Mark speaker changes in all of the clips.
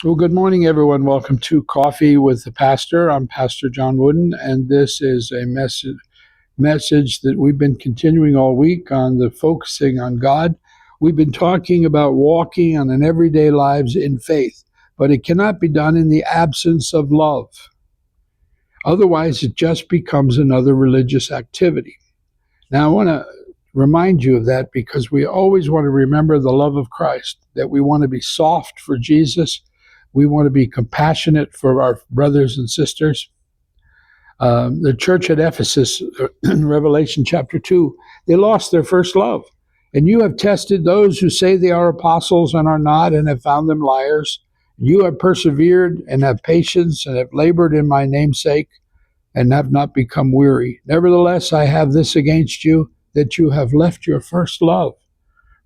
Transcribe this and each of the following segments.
Speaker 1: Well, good morning, everyone. Welcome to Coffee with the Pastor. I'm Pastor John Woodin, and this is a message that we've been continuing all week on the focusing on God. We've been talking about walking on an everyday lives in faith, but it cannot be done in the absence of love. Otherwise, it just becomes another religious activity. Now, I want to remind you of that because we always want to remember the love of Christ, that we want to be soft for Jesus. We want to be compassionate for our brothers and sisters. The church at Ephesus, in Revelation chapter 2, they lost their first love. And you have tested those who say they are apostles and are not, and have found them liars. You have persevered and have patience and have labored in my name's sake and have not become weary. Nevertheless, I have this against you, that you have left your first love.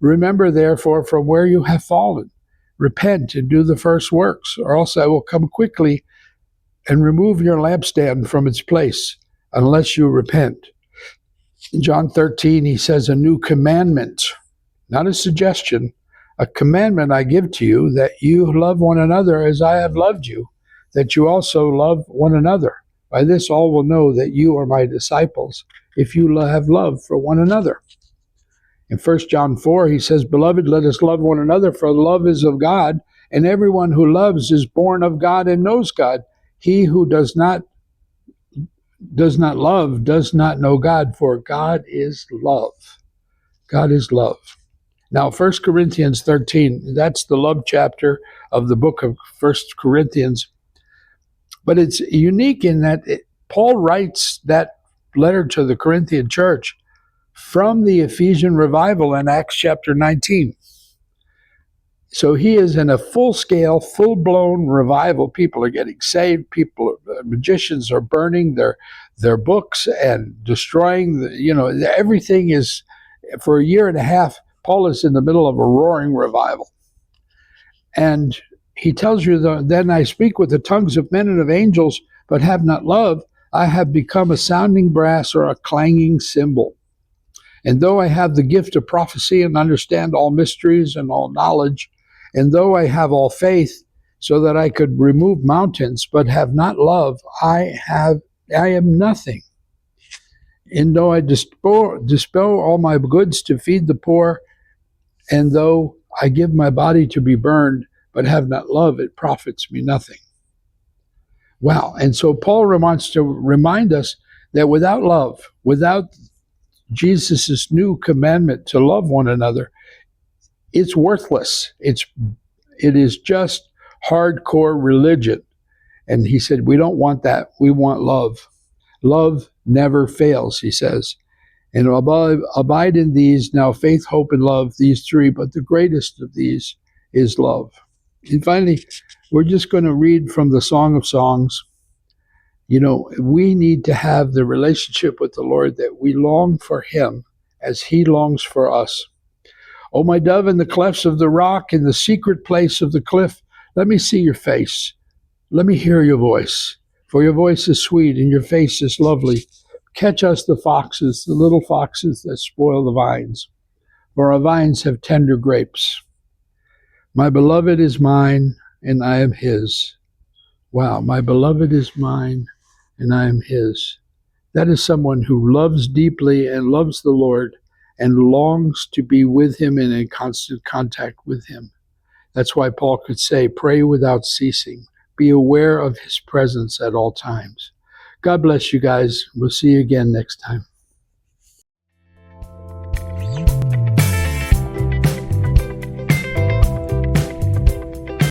Speaker 1: Remember, therefore, from where you have fallen. Repent and do the first works, or else I will come quickly and remove your lampstand from its place, unless you repent. In John 13, he says, a new commandment, not a suggestion, a commandment I give to you, that you love one another as I have loved you, that you also love one another. By this all will know that you are my disciples, if you have love for one another. In 1 John 4, he says, Beloved, let us love one another, for love is of God, and everyone who loves is born of God and knows God. He who does not love does not know God, for God is love. God is love. Now, 1 Corinthians 13, that's the love chapter of the book of 1 Corinthians. But it's unique in that Paul writes that letter to the Corinthian church from the Ephesian revival in Acts chapter 19. So he is in a full-scale, full-blown revival. People are getting saved. Magicians are burning their books and destroying. Everything is, for a year and a half, Paul is in the middle of a roaring revival. And he tells you, then I speak with the tongues of men and of angels, but have not love. I have become a sounding brass or a clanging cymbal. And though I have the gift of prophecy and understand all mysteries and all knowledge, and though I have all faith so that I could remove mountains, but have not love, I am nothing. And though I dispel all my goods to feed the poor, and though I give my body to be burned, but have not love, it profits me nothing. Wow. And so Paul wants to remind us that without love, without Jesus' new commandment to love one another, it's worthless. It is just hardcore religion. And he said, we don't want that. We want love. Love never fails, he says. And abide in these, now faith, hope, and love, these three, but the greatest of these is love. And finally, we're just going to read from the Song of Songs. We need to have the relationship with the Lord that we long for him as he longs for us. O my dove, in the clefts of the rock, in the secret place of the cliff, let me see your face. Let me hear your voice. For your voice is sweet and your face is lovely. Catch us the foxes, the little foxes that spoil the vines. For our vines have tender grapes. My beloved is mine and I am his. Wow, my beloved is mine and I am his. That is someone who loves deeply and loves the Lord and longs to be with him and in constant contact with him. That's why Paul could say, pray without ceasing. Be aware of his presence at all times. God bless you guys. We'll see you again next time.